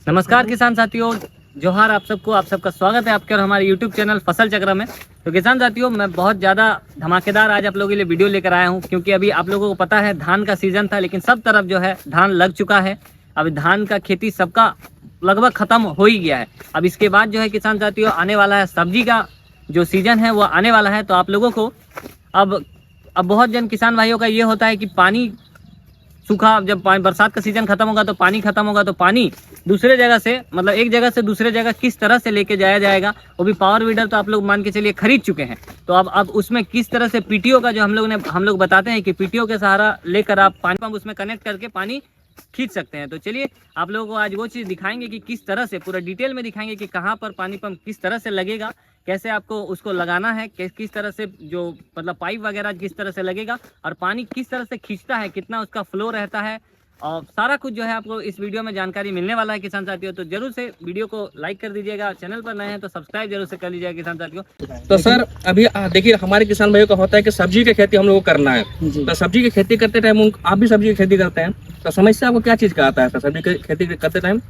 नमस्कार किसान साथियों, जोहार आप सबको। आप सबका स्वागत है आपके और हमारे YouTube चैनल फसल चक्र में। तो किसान साथियों, मैं बहुत ज़्यादा धमाकेदार आज आप लोगों के लिए वीडियो लेकर आया हूं, क्योंकि अभी आप लोगों को पता है धान का सीज़न था, लेकिन सब तरफ जो है धान लग चुका है। अभी धान का खेती सबका लगभग ख़त्म हो ही गया है। अब इसके बाद जो है किसान साथियों आने वाला है सब्जी का जो सीज़न है वो आने वाला है। तो आप लोगों को अब बहुत जन किसान भाइयों का ये होता है कि पानी सूखा, जब बरसात का सीजन खत्म होगा तो पानी खत्म होगा, तो पानी दूसरे जगह से मतलब एक जगह से दूसरे जगह किस तरह से लेके जाया जाएगा, वो भी पावर वीडर तो आप लोग मान के चलिए खरीद चुके हैं। तो अब उसमें किस तरह से पीटीओ का जो हम लोग बताते हैं कि पीटीओ के सहारा लेकर आप पानी पंप उसमें कनेक्ट करके पानी खींच सकते हैं। तो चलिए आप लोगों को आज वो चीज़ दिखाएंगे कि किस तरह से पूरा डिटेल में दिखाएंगे कि कहाँ पर पानी पंप किस तरह से लगेगा, कैसे आपको उसको लगाना है, किस तरह से जो मतलब पाइप वगैरह किस तरह से लगेगा और पानी किस तरह से खींचता है, कितना उसका फ्लो रहता है, और सारा कुछ जो है आपको इस वीडियो में जानकारी मिलने वाला है किसान साथियों। तो जरूर से वीडियो को लाइक कर दीजिएगा, चैनल पर नए हैं तो सब्सक्राइब जरूर से कर लीजिएगा किसान साथियों। तो सर अभी देखिए हमारे किसान भाइयों का होता है कि सब्जी की खेती हम लोग को करना है। तो सब्जी की खेती करते टाइम आप भी सब्जी की खेती करते हैं, तो समस्या आपको क्या चीज का आता है सर सब्जी की खेती करते टाइम?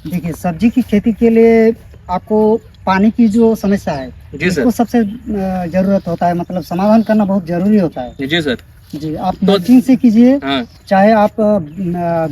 देखिए, सब्जी की खेती के लिए आपको पानी की जो समस्या है इसको सबसे जरूरत होता है, मतलब समाधान करना बहुत जरूरी होता है। जी सर जी, आप मल्चिंग से कीजिए, चाहे आप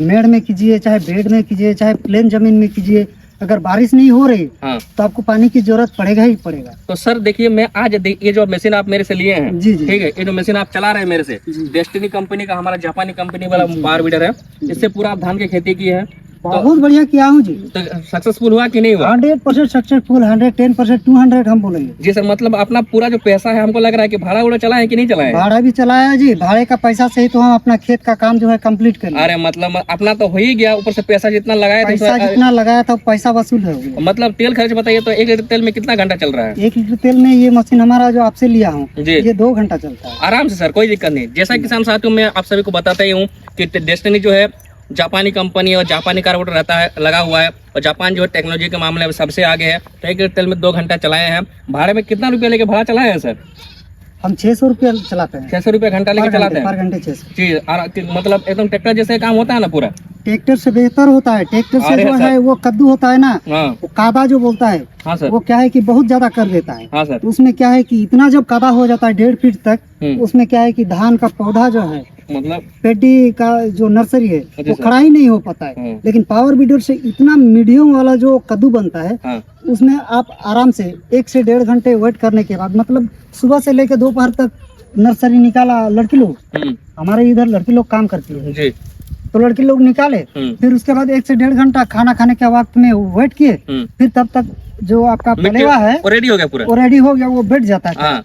मेड़ में कीजिए, चाहे बेड में कीजिए, चाहे प्लेन जमीन में कीजिए, अगर बारिश नहीं हो रही तो आपको पानी की जरूरत पड़ेगा ही पड़ेगा। तो सर देखिए, मैं आज ये जो मशीन आप मेरे से लिए हैं, जी जी, ठीक है, ये जो मशीन आप चला रहे हैं मेरे से, डेस्टिनी कंपनी का हमारा जापानी कंपनी वाला पावर वीडर है, इससे पूरा आप धान की खेती की है। बहुत बढ़िया किया हूँ जी। तो सक्सेसफुल हुआ कि नहीं हुआ? 100% सक्सेसफुल, 110%, 200 हम बोलेंगे जी सर। मतलब अपना पूरा जो पैसा है हमको लग रहा है कि भाड़ा उड़ा चला है कि नहीं चला है? भाड़ा भी चलाया जी, भाड़े का पैसा से ही तो हम अपना खेत का काम जो है कंप्लीट कर लिया। अरे मतलब अपना तो हो ही गया, ऊपर से पैसा जितना लगाया जितना लगाया था पैसा वसूल हो गया। मतलब तेल खर्च बताइए तो 1 लीटर तेल में कितना घंटा चल रहा है? 1 लीटर तेल में ये मशीन हमारा जो आपसे लिया हूँ ये 2 घंटा चलता है आराम से सर, कोई दिक्कत नहीं। जैसा किसान साथियों मैं आप सभी को बताता ही हूँ कि डेस्टिनी जो है जापानी कंपनी और जापानी कार्बोरेटर रहता है लगा हुआ है, और जापान जो है टेक्नोलॉजी के मामले में सबसे आगे है। तो 1 लीटर तेल में 2 घंटा चलाए हैं। भाड़े में कितना रुपया लेके भाड़ा चलाए हैं सर? हम 600 रुपया चलाते हैं। 600 रुपया घंटा लेके चलाते हैं पर घंटे 600 जी। मतलब एकदम ट्रैक्टर जैसे काम होता है ना पूरा? ट्रैक्टर से बेहतर होता है। ट्रैक्टर से जो है वो कद्दू होता है ना, वो कादा जो बोलता है, हाँ सर, वो क्या है कि बहुत ज्यादा कर देता है। हाँ सर। तो उसमें क्या है कि इतना जब कादा हो जाता है 1.5 फीट तक, उसमें क्या है कि धान का पौधा जो है मतलब पेडी का जो नर्सरी है वो खड़ा ही नहीं हो पाता है। लेकिन पावर वीडर से इतना मीडियम वाला जो कद्दू बनता है, उसमें आप आराम से 1 से 1.5 घंटे वेट करने के बाद, मतलब सुबह से लेकर दोपहर तक नर्सरी निकाला लड़की लोग, हमारे इधर लड़की लोग काम करती है, तो लड़की लोग निकाले, फिर उसके बाद 1 से 1.5 घंटा खाना खाने के वक्त में वेट किए, फिर तब तक जो आपका पलेवा है वो रेडी हो गया, पूरा वो रेडी हो गया, वो बैठ जाता है।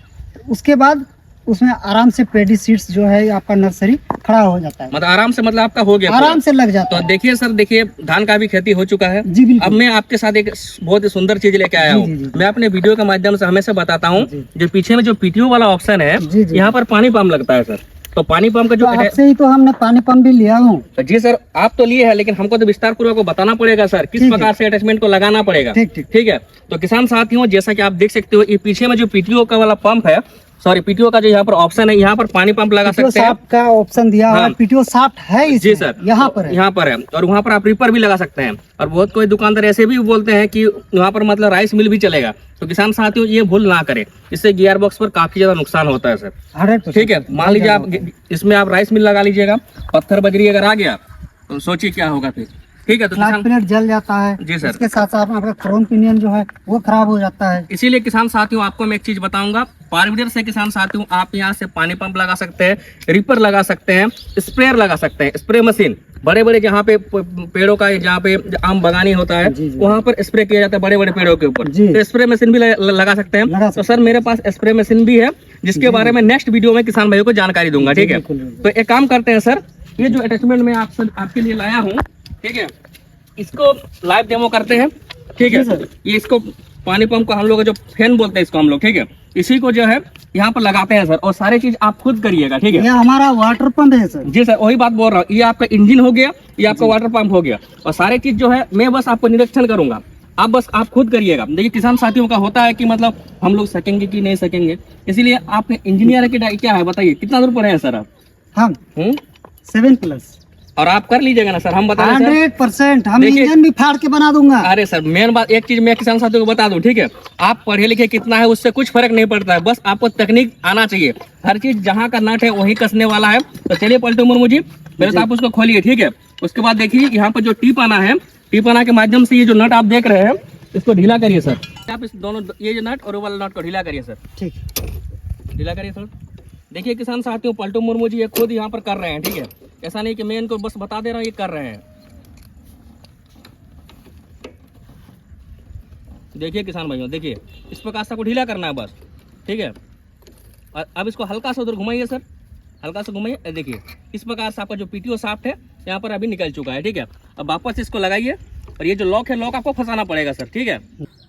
उसके बाद उसमें आराम से पेडी सीड्स जो है आपका नर्सरी खड़ा हो जाता है, मतलब आराम से, मतलब आपका हो गया, आराम से लग जाता है। तो देखिए सर, देखिए धान का भी खेती हो चुका है जी, बिल्कुल। अब मैं आपके साथ एक बहुत ही सुंदर चीज लेके आया हूँ। मैं अपने वीडियो के माध्यम से हमेशा बताता हूँ, जो पीछे में जो पीटीओ वाला ऑप्शन है, यहाँ पर पानी पंप लगता है सर। तो पानी पंप का जो आपसे ही तो हमने पानी पंप भी लिया हूँ जी सर। आप तो लिए हैं, लेकिन हमको तो विस्तार पूर्वक बताना पड़ेगा सर, किस प्रकार से अटैचमेंट को लगाना पड़ेगा। ठीक है। तो किसान साथियों, जैसा कि आप देख सकते हो, ये पीछे में जो पीटीओ का वाला पंप है, सॉरी पीटीओ का जो यहाँ पर ऑप्शन है, यहाँ पर पानी पंप लगा सकते हैं। का ऑप्शन दिया है, पीटीओ साफ्ट है जी सर, यहाँ पर है, और वहाँ पर आप रीपर भी लगा सकते हैं। और बहुत कोई दुकानदार ऐसे भी बोलते हैं कि वहाँ पर मतलब राइस मिल भी चलेगा। तो किसान साथियों ये भूल ना करें, इससे गियर बॉक्स पर काफी ज्यादा नुकसान होता है सर। ठीक है, मान लीजिए आप इसमें आप राइस मिल लगा लीजिएगा, पत्थर बजरी अगर आ गया तो सोचिए क्या होगा फिर। ठीक है, तो प्लेट जल जाता है जी सर। इसके साथ साथ आपका क्रोम पिनियन जो है वो खराब हो जाता है। इसीलिए किसान साथियों आपको मैं एक चीज बताऊंगा, पावर वीडर से किसान साथियों आप यहाँ से पानी पंप लगा सकते हैं, रिपर लगा सकते हैं, स्प्रेयर लगा सकते हैं, स्प्रे मशीन बड़े बड़े जहाँ पे पेड़ों का, जहाँ पे आम बगानी होता है वहाँ पर स्प्रे किया जाता है बड़े बड़े पेड़ों के ऊपर, तो स्प्रे मशीन भी लगा सकते हैं। तो सर मेरे पास स्प्रे मशीन भी है, जिसके बारे में नेक्स्ट वीडियो में किसान भाइयों को जानकारी दूंगा। ठीक है, तो एक काम करते हैं सर, ये जो अटैचमेंट मैं आपके लिए लाया हूँ, ठीक है, इसको लाइव डेमो करते हैं। ठीक है, ये इसको पानी पंप को हम लोग जो फैन बोलते हैं इसको हम लोग, ठीक है, इसी को जो है यहाँ पर लगाते हैं सर, और सारी चीज आप खुद करिएगा। ठीक है, ये हमारा वाटर पंप है सर। जी सर, वही बात बोल रहा हूँ, ये आपका इंजन हो गया, ये आपका वाटर पंप हो गया, और सारी चीज जो है मैं बस आपको निरीक्षण करूंगा, आप खुद करिएगा। देखिए किसान साथियों का होता है कि मतलब हम लोग सकेंगे कि नहीं सकेंगे, इसीलिए आप इंजीनियर की क्या है बताइए, कितना दूर पर है सर आप? हम 7+। और आप कर लीजिएगा ना सर, हम बता रहे हैं 100% हम देखिए- इंजन भी फाड़ के बना दूंगा। अरे सर मेन बात एक चीज मैं किसान साथियों को बता दूं, ठीक है, आप पढ़े लिखे कितना है उससे कुछ फर्क नहीं पड़ता है, बस आपको तकनीक आना चाहिए। हर चीज जहाँ का नट है वही कसने वाला है। तो चलिए पलटू मुर्मू जी, पहले तो आप उसको खोलिए, ठीक है। उसके बाद देखिए यहाँ पर जो टीप आना है, टीप आना के माध्यम से ये जो नट आप देख रहे हैं इसको ढीला करिए सर। आप इस दोनों ये जो नट और वो वाला नट को ढीला करिए सर, ठीक, ढीला करिए सर। देखिए किसान साथियों, पलटू मुर्मू जी ये खुद यहाँ पर कर रहे हैं, ठीक है, ऐसा नहीं कि मैं इनको बस बता दे रहा हूँ, ये कर रहे हैं। देखिए किसान भाइयों, देखिए इस प्रकार से आपको ढीला करना है बस, ठीक है। और अब इसको हल्का सा उधर घुमाइए सर, हल्का सा घुमाइए। देखिए इस प्रकार से आपका जो पीटीओ शाफ्ट है यहाँ पर अभी निकल चुका है, ठीक है। अब वापस इसको लगाइए और ये जो लॉक है, लॉक आपको फंसाना पड़ेगा सर, ठीक है।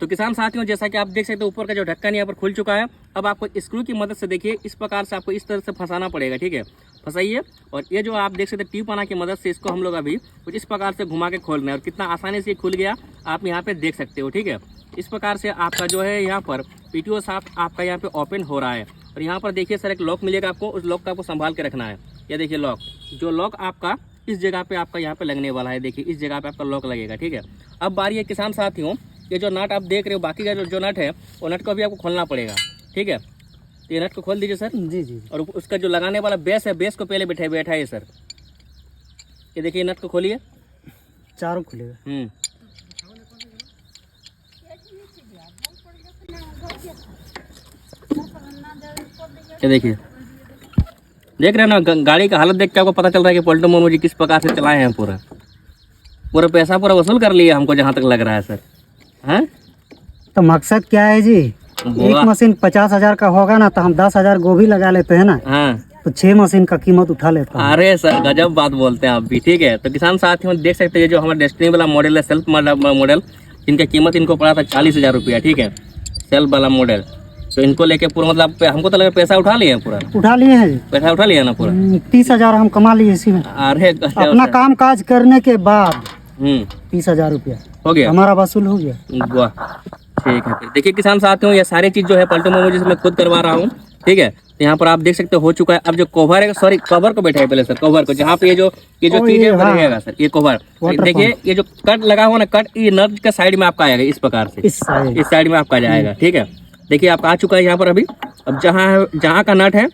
तो किसान साथियों जैसा कि आप देख सकते हो ऊपर का जो ढक्कन यहाँ पर खुल चुका है। अब आपको स्क्रू की मदद से देखिए इस प्रकार से आपको इस तरह से फंसाना पड़ेगा, ठीक है। फंसाइए और ये जो आप देख सकते हैं टीप आना की मदद से इसको हम लोग अभी कुछ इस प्रकार से घुमा के खोलना है और कितना आसानी से ये खुल गया आप यहाँ पे देख सकते हो, ठीक है। इस प्रकार से आपका जो है यहाँ पर पीटीओ शाफ्ट आपका यहाँ पे ओपन हो रहा है। और यहाँ पर देखिए सर एक लॉक मिलेगा आपको, उस लॉक का आपको संभाल के रखना है। ये देखिए लॉक, जो लॉक आपका इस जगह पे आपका यहाँ पे लगने वाला है, देखिए इस जगह पे आपका लॉक लगेगा, ठीक है। अब बारी है किसान साथियों, ये जो नट आप देख रहे हो, बाकी का जो नट है वो नट को भी आपको खोलना पड़ेगा, ठीक है। तो ये नट को खोल दीजिए सर। जी जी। और उसका जो लगाने वाला बेस है, बेस को पहले बैठाइए सर। ये देखिए नट को खोलिए, चारों खुलेगा। ये देखिए, देख रहे हैं ना गाड़ी का हालत देख के आपको पता चल रहा है कि पलटू मुर्मू जी किस प्रकार से चलाए हैं। पूरा पैसा पूरा वसूल कर लिया हमको जहाँ तक लग रहा है सर, हैं? तो मकसद क्या है जी, एक मशीन 50,000 का होगा ना तो हम 10,000 गोभी लगा लेते हैं ना, हाँ। तो 6 मशीन का कीमत उठा लेता हूं। अरे सर गजब बात बोलते हैं आप भी, ठीक है। तो किसान साथियों देख सकते हैं जो हमारा डेस्टिनी वाला मॉडल है, सेल्फ मॉडल, इनका कीमत इनको पड़ा था 40,000 रुपया, ठीक है, सेल्फ वाला मॉडल। तो इनको लेके पूरा मतलब हमको तो लगा पैसा उठा लिए पूरा, उठा लिए हैं जी, पैसा उठा लिया ना पूरा। 30,000 हम कमा लिए इसी में। अरे गजब अपना सर। काम काज करने के बाद 30,000 रुपया हो गया, हमारा वसूल हो गया। वाह, ठीक है। फिर देखिए किसान साथियों ये सारी चीज जो है पलटू मुर्मू जी से मैं खुद करवा रहा हूँ, ठीक है। तो यहाँ पर आप देख सकते हो चुका है। अब जो कवर है, सॉरी कवर को बैठाइए पहले सर, कवर को, जहाँ पे ये जो चीज है रहेगा सर, ये कवर देखिए, ये जो कट लगा हुआ ना, कट ये नट के साइड में आपका आएगा इस प्रकार से, इस साइड में आपका जाएगा, ठीक है। देखिए आपका आ चुका है यहाँ पर अभी। अब जहाँ का नट है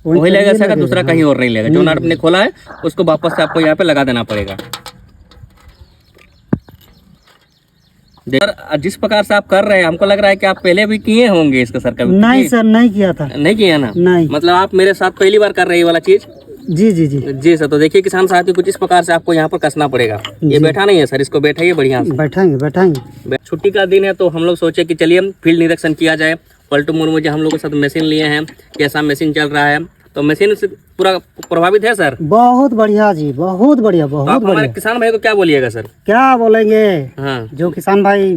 वही लगेगा सर, दूसरा कहीं और नहीं लगेगा। जो नट आपने खोला है उसको वापस से आपको यहाँ पे लगा देना पड़ेगा। सर जिस प्रकार से आप कर रहे हैं हमको लग रहा है कि आप पहले भी किए होंगे इसका सर कभी? नहीं सर, नहीं किया था। नहीं किया ना? नहीं। मतलब आप मेरे साथ पहली बार कर रहे हैं ये वाला चीज? जी जी जी जी सर। तो देखिए किसान साथियों कुछ इस प्रकार से आपको यहाँ पर कसना पड़ेगा। ये बैठा नहीं है सर, इसको बैठाइए बढ़िया से। बैठाएंगे। छुट्टी का दिन है तो हम लोग सोचे कि चलिए हम फील्ड निरीक्षण किया जाए। पलटू मुर्मू जी हम लोग के साथ मशीन लिए हैं, कैसा मशीन चल रहा है, तो मशीन से पूरा प्रभावित है सर? बहुत बढ़िया जी, बहुत बढ़िया, बहुत आप बढ़िया। हमारे किसान भाई को क्या बोलिएगा सर? क्या बोलेंगे, हाँ जो किसान भाई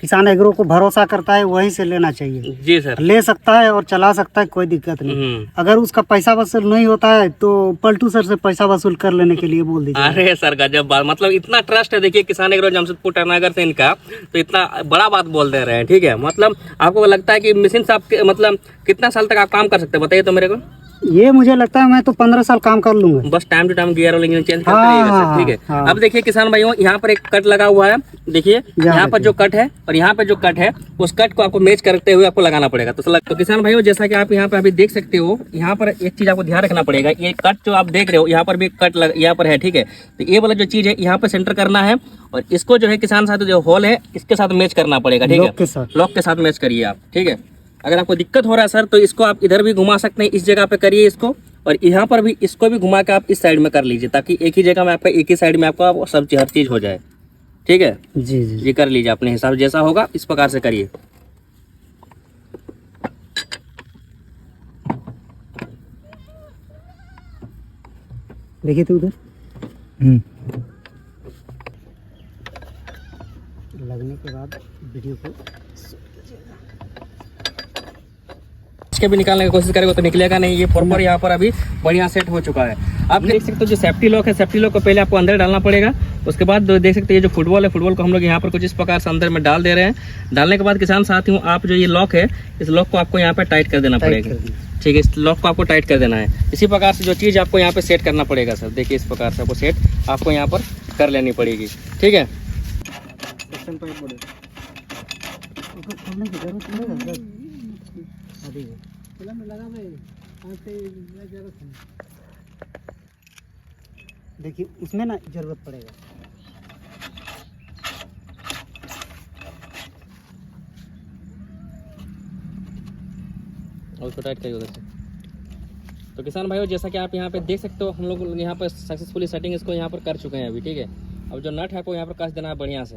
किसान एग्रो को भरोसा करता है वहीं से लेना चाहिए। जी सर। ले सकता है और चला सकता है, कोई दिक्कत नहीं। अगर उसका पैसा वसूल नहीं होता है तो पलटू सर से पैसा वसूल कर लेने के लिए बोल दीजिए। अरे सर गजब बात, मतलब इतना ट्रस्ट है देखिए किसान एग्रो जमशेदपुर टनागर से इनका, तो इतना बड़ा बात बोल दे रहे हैं, ठीक है। मतलब आपको लगता है कि मशीन से आप मतलब कितना साल तक आप काम कर सकते हैं बताइए तो मेरे को? ये मुझे लगता है मैं तो 15 साल काम कर लूंगा। बस time to time gear oil change करते रहिएगा सर, ठीक है। हाँ। अब देखिए किसान भाइयों यहाँ पर एक कट लगा हुआ है, देखिए यहाँ पर जो कट है और यहाँ पे जो कट है, उस कट को आपको मैच करते हुए आपको लगाना पड़ेगा। तो किसान भाइयों जैसा कि आप यहाँ पे अभी देख सकते हो, यहाँ पर एक चीज आपको ध्यान रखना पड़ेगा, ये कट जो आप देख रहे हो यहाँ पर भी कट यहाँ पर है, ठीक है। तो ये वाला जो चीज है यहाँ पे सेंटर करना है और इसको जो है किसान साथ जो होल है इसके साथ मैच करना पड़ेगा, ठीक है। लॉक के साथ मैच करिए आप, ठीक है। अगर आपको दिक्कत हो रहा है सर तो इसको आप इधर भी घुमा सकते हैं, इस जगह पे करिए इसको, और यहाँ पर भी इसको भी घुमा के आप इस साइड में कर लीजिए, ताकि एक ही जगह में आपका एक ही साइड में आपका सब हर चीज हो जाए, ठीक है। जी जी ये कर लीजिए अपने हिसाब जैसा होगा इस प्रकार से करिए। देखिए तो उधर लगने के बाद वीडियो को इसके भी निकालने की कोशिश करेगा तो निकलेगा नहीं। ये प्रॉपर यहाँ पर अभी बढ़िया सेट हो चुका है। आप देख सकते हो जो सेफ्टी लॉक है, सेफ्टी लॉक को पहले आपको अंदर डालना पड़ेगा। उसके बाद देख सकते हैं ये जो फुटबॉल है, फुटबॉल को हम लोग यहाँ पर कुछ इस प्रकार से अंदर में डाल दे रहे हैं। डालने के बाद किसान साथियों आप जो ये लॉक है, इस लॉक को आपको यहाँ पर टाइट कर देना पड़ेगा, ठीक है, इस लॉक को आपको टाइट कर देना है। इसी प्रकार से जो चीज़ आपको यहाँ पे सेट करना पड़ेगा सर, देखिए इस प्रकार से आपको सेट आपको यहाँ पर कर लेनी पड़ेगी। ठीक है, खोलने की जरूरत पड़ेगा सर। देखिए उसमें ना जरूरत पड़ेगा। और उसको टाइट करिए उधर से। तो किसान भाइयों, जैसा कि आप यहाँ पे देख सकते हो, हम लोग यहाँ पर सक्सेसफुली सेटिंग इसको यहाँ पर कर चुके हैं अभी। ठीक है, अब जो नट है आपको यहाँ पर कस देना है बढ़िया से।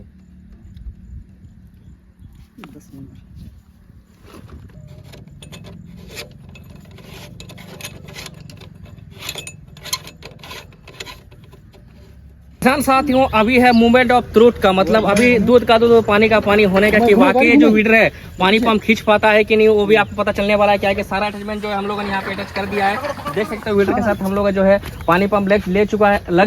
10 मिनट। किसान साथियों, अभी है मूवमेंट ऑफ ट्रूथ का मतलब अभी दूध का दूध पानी का पानी होने का कि वाकई जो वीडर है पानी पंप खींच पाता है कि नहीं, वो भी आपको पता चलने वाला है। क्या है कि सारा अटैचमेंट जो है हम लोगों ने यहाँ पे अटैच कर दिया है। देख सकते हो वीडर के साथ हम लोग जो है पानी पंप लग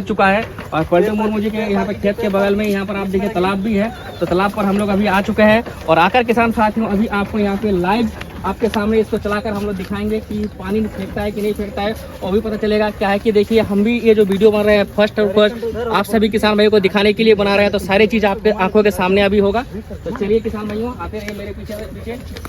चुका है। और पलटू मुर्मू जी के यहाँ पे खेत के बगल में यहाँ पर आप देखिए तालाब भी है, तो तालाब पर हम लोग अभी आ चुके हैं। और आकर किसान साथियों, अभी आपको यहाँ पे लाइव आपके सामने इसको चलाकर हम लोग दिखाएंगे कि पानी फेंकता है कि नहीं फेंकता है, और भी पता चलेगा। क्या है कि देखिए हम भी ये जो वीडियो बन रहे हैं फर्स्ट आप सभी किसान भाइयों को दिखाने के लिए बना रहे हैं, तो सारी चीज़ आपके आंखों के सामने अभी होगा। तो चलिए किसान भाइयों, आते रहिए मेरे पीछे।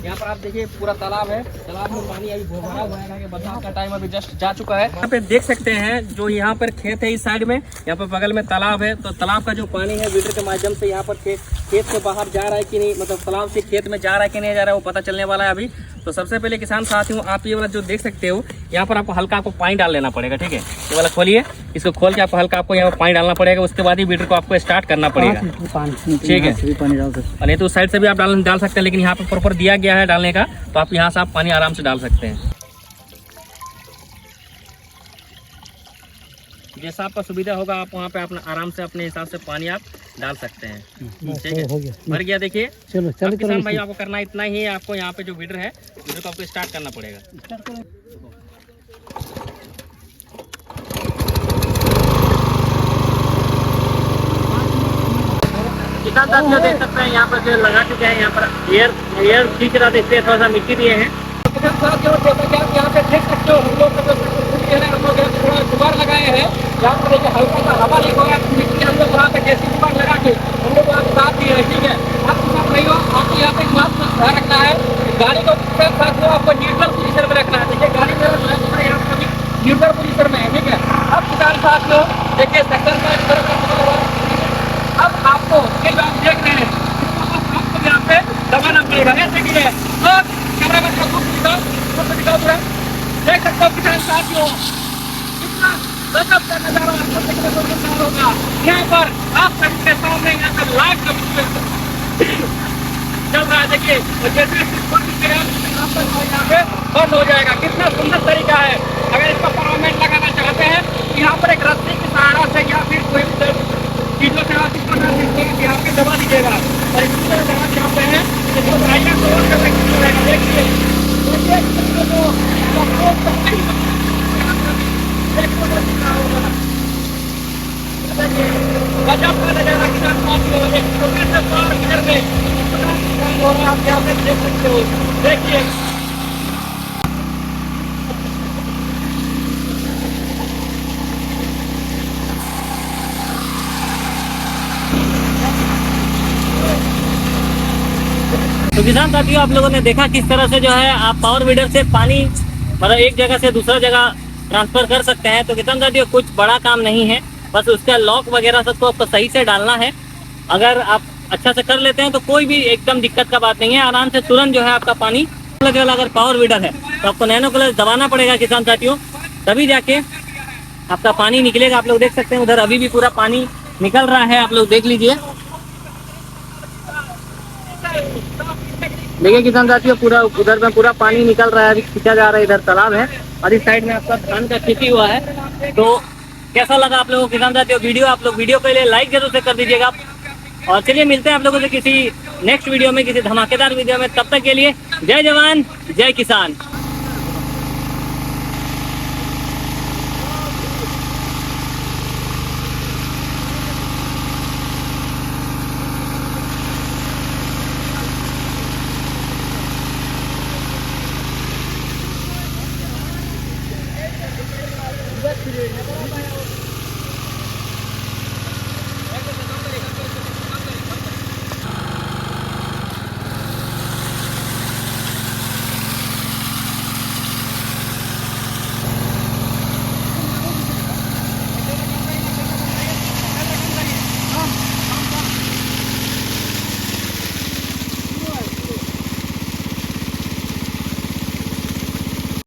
यहाँ पर आप देखिए पूरा तालाब है, तालाब में पानी अभी भरा हुआ है, बरसात का टाइम अभी जस्ट जा चुका है। यहाँ पे देख सकते हैं जो यहाँ पर खेत है इस साइड में, यहाँ पर बगल में तालाब है। तो तालाब का जो पानी है वीडर के माध्यम से यहाँ पर खेत से बाहर जा रहा है कि नहीं, मतलब तालाब से खेत में जा रहा है कि नहीं जा रहा है, वो पता चलने वाला है अभी। तो सबसे पहले किसान साथियों, आप ये वाला जो देख सकते हो, यहाँ पर आपको हल्का पानी डाल लेना पड़ेगा। ठीक है, ये वाला खोलिए, इसको खोल के आपको हल्का यहाँ पर पानी डालना पड़ेगा। उसके बाद ही वीडर को आपको स्टार्ट करना पड़ेगा। ठीक है, और नहीं तो उस साइड से भी आप डाल सकते हैं, लेकिन यहाँ पर प्रॉपर दिया गया है डालने का, तो आप यहाँ से आप पानी आराम से डाल सकते हैं। जैसा आपका सुविधा होगा आप वहाँ पे अपना आराम से अपने हिसाब से पानी आप डाल सकते हैं। ठीक है, भर गया। देखिए चलो किसान भाई, आपको करना इतना ही है। आपको यहाँ पे जो वीडर है वीडर को आपको स्टार्ट करना पड़ेगा। किसान साथियों देख सकते हैं यहाँ पर जो लगा चुके हैं, यहाँ पर एयर खींच रहा, देखते हैं थोड़ा सा मिट्टी दिए हैं। किसान साथियों जैसा कि आप यहाँ पे देख सकते हो, हम लोग थोड़ा जुगाड़ लगाए हैं। यहाँ पर देखिए हल्का सा हवा लीक हो गया, मिट्टी हम लोग वहाँ पे जैसी जुगाड़ लगा के हम लोग वहाँ साथ दिए हैं। ठीक है, आप किसान भाइयों, आपको यहाँ पे एक बात का ध्यान रखना है, गाड़ी को साथियों आपको न्यूट्रल पोजीशन में रखना है। देखिए गाड़ी में न्यूट्रल पोजीशन में है। ठीक है, अब किसान साथियों देखिए सेक्टर में अब आपको ये जो आप देख रहे हैं आपको यहाँ पे दबाना पड़ेगा। ऐसे की है, और कैमरा में दिखाओ पूरा। देख सकते हो किसान साथियों, कितना गजब का नजारा आपको देखने को मिल रहा होगा। यहाँ पर आप सबके सामने यहाँ पर लाइव चल रहा है। देखिए जैसे यहाँ पे बंद हो जाएगा। कितना सुंदर तरीका है। अगर इसका परमानेंट लगाना चाहते हैं तो यहाँ पर एक रस्सी के सहारा से या फिर कोई चीजों से आप इसको यहाँ पे दबा दीजिएगा, और इसी तरह दबा चाहते हैं इसको ड्राइवर को ऑन करके देखिए गजब का नजारा किसान साथियों, एक छोटे से पार इधर में आप यहाँ पे देख सकते हो। देखिए तो किसान साथियों, आप लोगों ने देखा किस तरह से जो है आप पावर वीडर से पानी मतलब एक जगह से दूसरा जगह ट्रांसफर कर सकते हैं। तो किसान साथियों, कुछ बड़ा काम नहीं है, बस उसका लॉक वगैरह सबको आपको सही से डालना है। अगर आप अच्छा से कर लेते हैं तो कोई भी एकदम दिक्कत का बात नहीं है, आराम से तुरंत जो है आपका पानी लगेगा। अगर पावर वीडर है तो आपको नैनो क्लच दबाना पड़ेगा किसान साथियों, तभी जाके आपका पानी निकलेगा। आप लोग देख सकते हैं उधर अभी भी पूरा पानी निकल रहा है, आप लोग देख लीजिए। देखिए किसान साथियों, पूरा उधर में पूरा पानी निकल रहा है, अभी खींचा जा रहा है। इधर तालाब है और इस साइड में आपका धान का खेती हुआ है। तो कैसा लगा आप लोगों को किसान साथियों वीडियो? आप लोग वीडियो के लिए लाइक जरूर से कर दीजिएगा। और चलिए मिलते हैं आप लोगों से किसी नेक्स्ट वीडियो में, किसी धमाकेदार वीडियो में। तब तक के लिए जय जवान जय किसान।